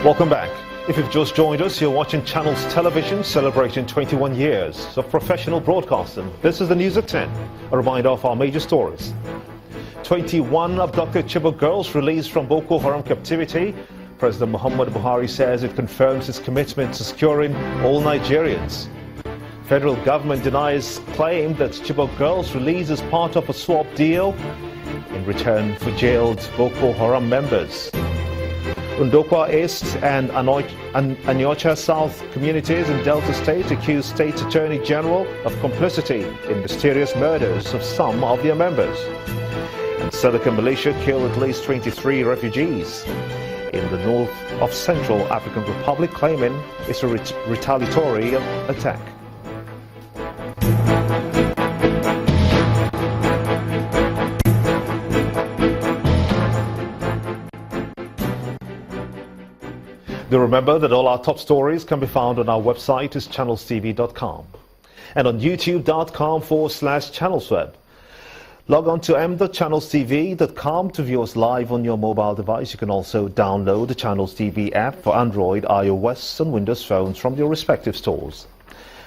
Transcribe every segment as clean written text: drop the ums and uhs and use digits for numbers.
Welcome back. If you've just joined us, you're watching Channels Television celebrating 21 years of professional broadcasting. This is the news at 10. A reminder of our major stories. 21 abducted Chibok girls released from Boko Haram captivity. President Muhammadu Buhari says it confirms its commitment to securing all Nigerians. Federal government denies claim that Chibok girls released as part of a swap deal in return for jailed Boko Haram members. Ndokwa East and Anyocha South communities in Delta State accuse State Attorney General of complicity in mysterious murders of some of their members. And Silicon militia killed at least 23 refugees in the north of Central African Republic, claiming it's a retaliatory attack. Do remember that all our top stories can be found on our website is channelstv.com and on youtube.com/channelsweb. Log on to m.channelstv.com to view us live on your mobile device. You can also download the Channels TV app for Android, iOS and Windows phones from your respective stores.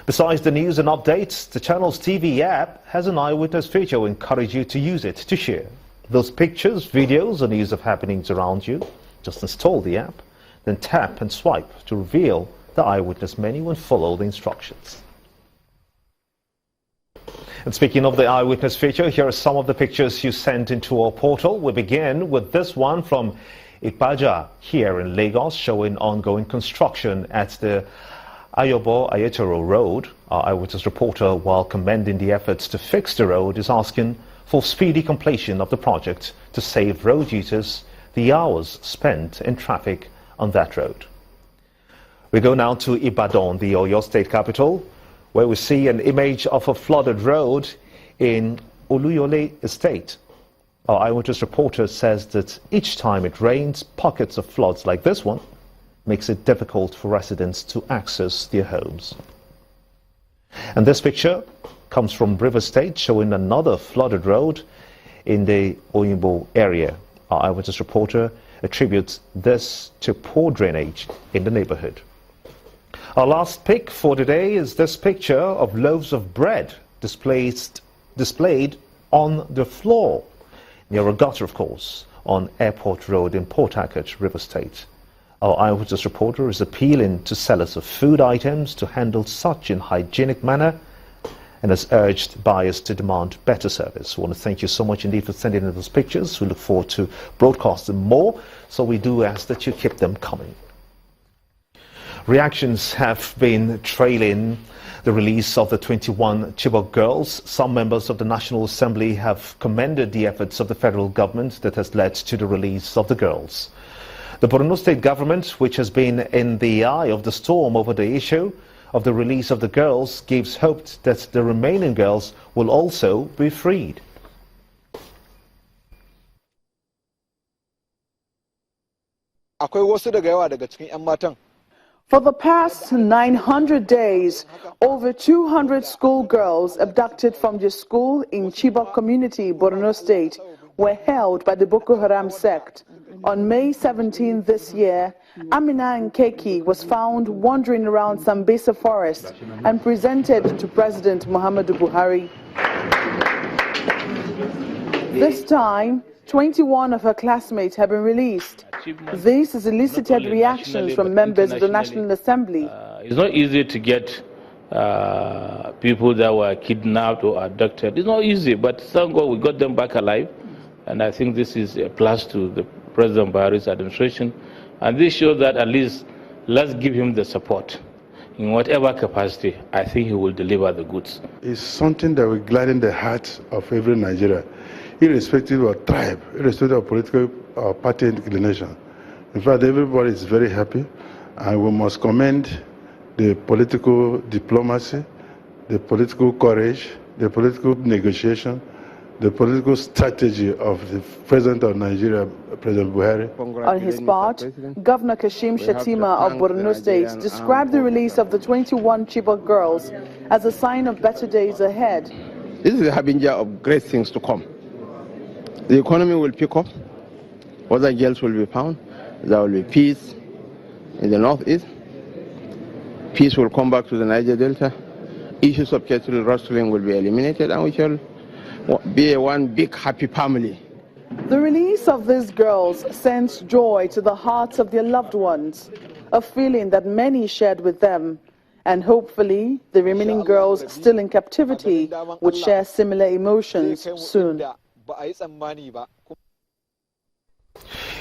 Besides the news and updates, the Channels TV app has an eyewitness feature. We encourage you to use it to share those pictures, videos and news of happenings around you. Just install the app, then tap and swipe to reveal the eyewitness menu and follow the instructions. And speaking of the eyewitness feature, here are some of the pictures you sent into our portal. We begin with this one from Ipaja here in Lagos, showing ongoing construction at the Ayobo Ayetoro Road. Our eyewitness reporter, while commending the efforts to fix the road, is asking for speedy completion of the project to save road users the hours spent in traffic on that road. We go now to Ibadan, the Oyo State capital, where we see an image of a flooded road in Oluyole Estate. Our eyewitness reporter says that each time it rains, pockets of floods like this one makes it difficult for residents to access their homes. And this picture comes from River State, showing another flooded road in the Oyimbo area. Our eyewitness reporter attributes this to poor drainage in the neighborhood. Our last pick for today is this picture of loaves of bread displayed on the floor near a gutter, of course, on Airport Road in Port Harcourt, River State. Our eyewitness reporter is appealing to sellers of food items to handle such in hygienic manner and has urged buyers to demand better service. We want to thank you so much indeed for sending in those pictures. We look forward to broadcasting more, so we do ask that you keep them coming. Reactions have been trailing the release of the 21 Chibok girls. Some members of the National Assembly have commended the efforts of the federal government that has led to the release of the girls. The Borno State government, which has been in the eye of the storm over the issue of the release of the girls, gives hope that the remaining girls will also be freed. For the past 900 days, over 200 schoolgirls abducted from their school in Chibok community, Borno State, were held by the Boko Haram sect. On May 17 this year, Amina Nkeki was found wandering around Sambisa Forest and presented to President Muhammadu Buhari. This time, 21 of her classmates have been released. This has elicited reactions from members of the National Assembly. It's not easy to get people that were kidnapped or abducted. It's not easy, but thank God we got them back alive. And I think this is a plus to the President Buhari's administration. And this shows that at least let's give him the support. In whatever capacity, I think he will deliver the goods. It's something that will gladden the heart of every Nigerian, irrespective of tribe, irrespective of political or party inclination. In fact, everybody is very happy, and we must commend the political diplomacy, the political courage, the political negotiation, the political strategy of the President of Nigeria, President Buhari. On his part, Governor Kashim Shettima of Borno State described the release of the 21 Chibok girls as a sign of better days ahead. This is a harbinger of great things to come. The economy will pick up, other girls will be found, there will be peace in the northeast. Peace will come back to the Niger Delta. Issues of cattle rustling will be eliminated, and we shall be one big happy family. The release of these girls sends joy to the hearts of their loved ones, a feeling that many shared with them. And hopefully, the remaining girls still in captivity would share similar emotions soon.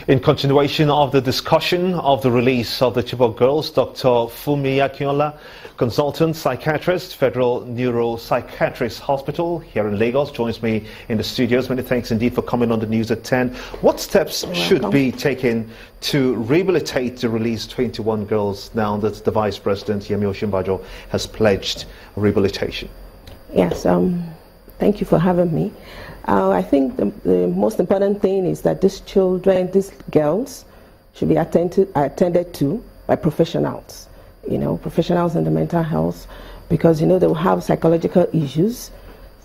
In continuation of the discussion of the release of the Chibok girls, Dr. Fumi Akinola, consultant psychiatrist, Federal Neuropsychiatrist Hospital here in Lagos, joins me in the studios. Many thanks indeed for coming on the news at 10. What steps should be taken to rehabilitate the released 21 girls now that the Vice President, Yemi Osinbajo, has pledged rehabilitation? Yes, thank you for having me. I think the most important thing is that these children, these girls, should be attended to by professionals, professionals in the mental health, because, they will have psychological issues,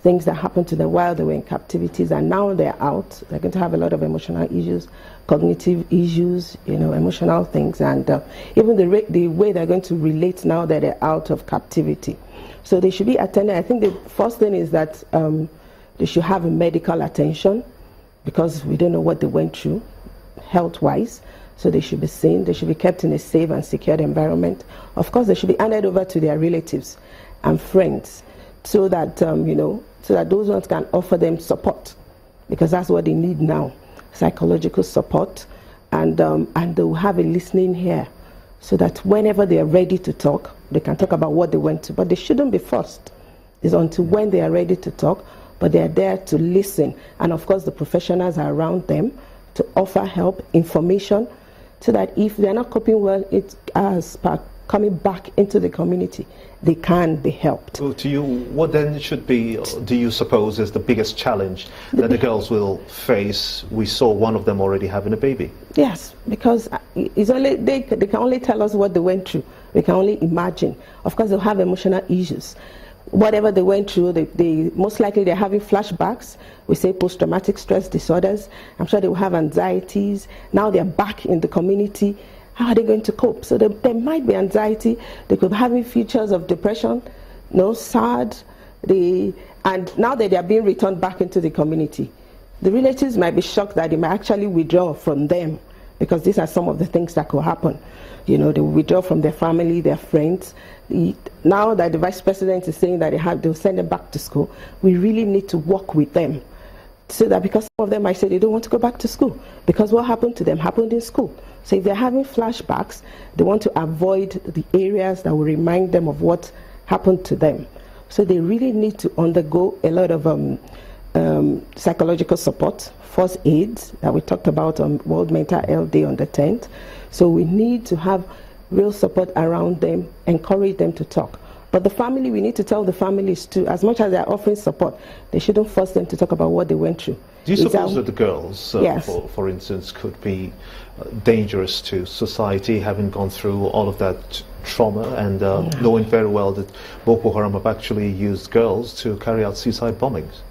things that happened to them while they were in captivities, and now they're out. They're going to have a lot of emotional issues, cognitive issues, emotional things, and even the way they're going to relate now that they're out of captivity. So they should be attended. I think the first thing is that they should have a medical attention, because we don't know what they went through health-wise. So they should be seen. They should be kept in a safe and secured environment. Of course, they should be handed over to their relatives and friends, so that so that those ones can offer them support, because that's what they need now: psychological support, and they will have a listening ear, so that whenever they are ready to talk, they can talk about what they went through. But they shouldn't be forced. It's until when they are ready to talk. But they are there to listen, and of course the professionals are around them to offer help, information, so that if they are not coping well, it's coming back into the community, they can be helped. So to you, what then should be, do you suppose, is the biggest challenge that the girls will face? We saw one of them already having a baby. Yes, because it's only they can only tell us what they went through. We can only imagine. Of course, they'll have emotional issues. Whatever they went through, they most likely they're having flashbacks. We say post-traumatic stress disorders. I'm sure they will have anxieties. Now they're back in the community. How are they going to cope? So there might be anxiety. They could be having features of depression, sad. And now that they are being returned back into the community, the relatives might be shocked that they might actually withdraw from them, because these are some of the things that could happen. They will withdraw from their family, their friends. Now that the Vice President is saying that they'll send them back to school, we really need to work with them, so that, because some of them might say they don't want to go back to school because what happened to them happened in school. So if they're having flashbacks, they want to avoid the areas that will remind them of what happened to them. So they really need to undergo a lot of psychological support, first aids that we talked about on World Mental Health Day on the 10th. So we need to have real support around them, encourage them to talk. But the family, we need to tell the families too, as much as they're offering support, they shouldn't force them to talk about what they went through. Do you suppose that the girls, yes, for instance, could be dangerous to society, having gone through all of that trauma and knowing very well that Boko Haram have actually used girls to carry out suicide bombings?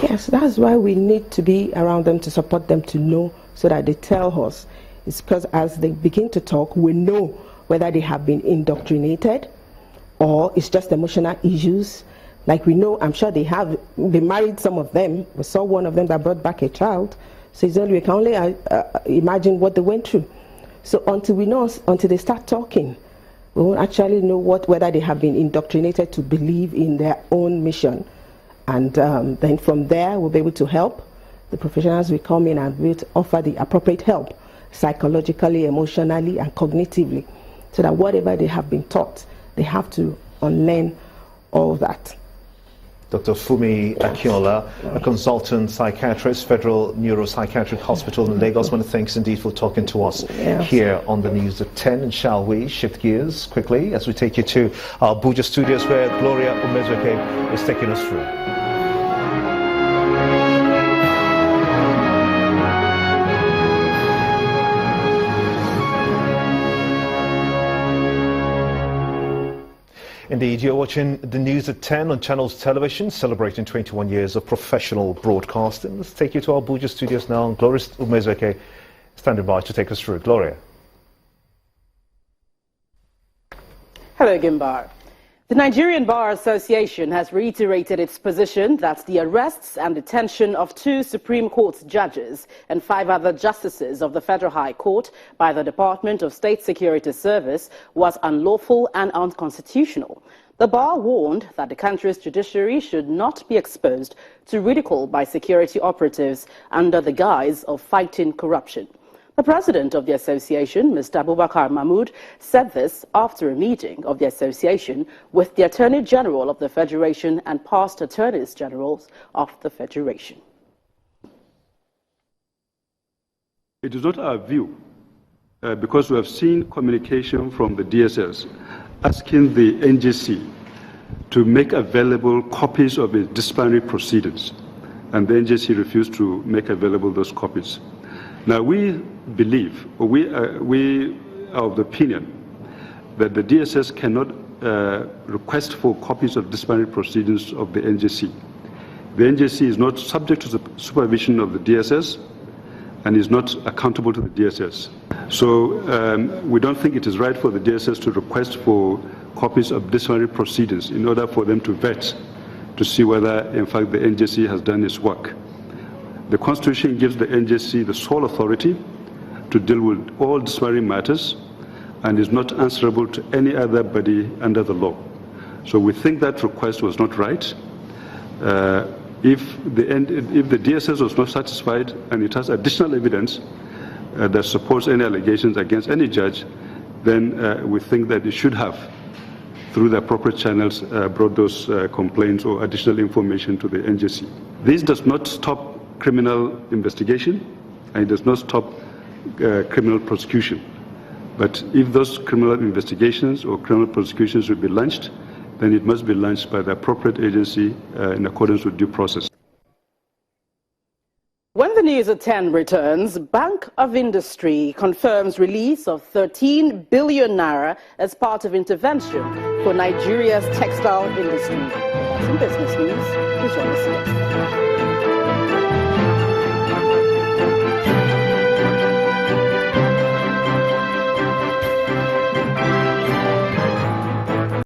Yes, that's why we need to be around them to support them, to know, so that they tell us. It's because as they begin to talk, we know whether they have been indoctrinated or it's just emotional issues. Like we know, I'm sure they married, some of them. We saw one of them that brought back a child. So we can only imagine what they went through. So until they start talking, we won't actually know whether they have been indoctrinated to believe in their own mission. And then from there, we'll be able to help. The professionals will come in and will offer the appropriate help, psychologically, emotionally, and cognitively, so that whatever they have been taught, they have to unlearn all that. Dr. Fumi Akinola, a consultant psychiatrist, Federal Neuropsychiatric Hospital in Lagos. Many thanks indeed for talking to us here on the news at 10. And shall we shift gears quickly as we take you to our Abuja studios, where Gloria Umezueke is taking us through. Indeed, you're watching the news at 10 on Channels Television, celebrating 21 years of professional broadcasting. Let's take you to our Abuja studios now. And Gloria Umezueke standing by to take us through. Gloria. Hello, Gimbar. The Nigerian Bar Association has reiterated its position that the arrests and detention of 2 Supreme Court judges and 5 other justices of the Federal High Court by the Department of State Security Service was unlawful and unconstitutional. The bar warned that the country's judiciary should not be exposed to ridicule by security operatives under the guise of fighting corruption. The president of the association, Mr. Abubakar Mahmood, said this after a meeting of the association with the Attorney General of the Federation and past Attorneys Generals of the Federation. It is not our view, because we have seen communication from the DSS asking the NJC to make available copies of its disciplinary proceedings, and the NJC refused to make available those copies. Now, we believe, or we are of the opinion, that the DSS cannot request for copies of disciplinary proceedings of the NJC. The NJC is not subject to the supervision of the DSS and is not accountable to the DSS. So we don't think it is right for the DSS to request for copies of disciplinary proceedings in order for them to vet to see whether, in fact, the NJC has done its work. The Constitution gives the NJC the sole authority to deal with all disciplinary matters and is not answerable to any other body under the law. So we think that request was not right. If the DSS was not satisfied and it has additional evidence that supports any allegations against any judge, then we think that it should have, through the appropriate channels, brought those complaints or additional information to the NJC. This does not stop criminal investigation, and it does not stop criminal prosecution. But if those criminal investigations or criminal prosecutions will be launched, then it must be launched by the appropriate agency in accordance with due process. When the news at 10 returns, Bank of Industry confirms release of 13 billion naira as part of intervention for Nigeria's textile industry. That's in business news. Please join us here.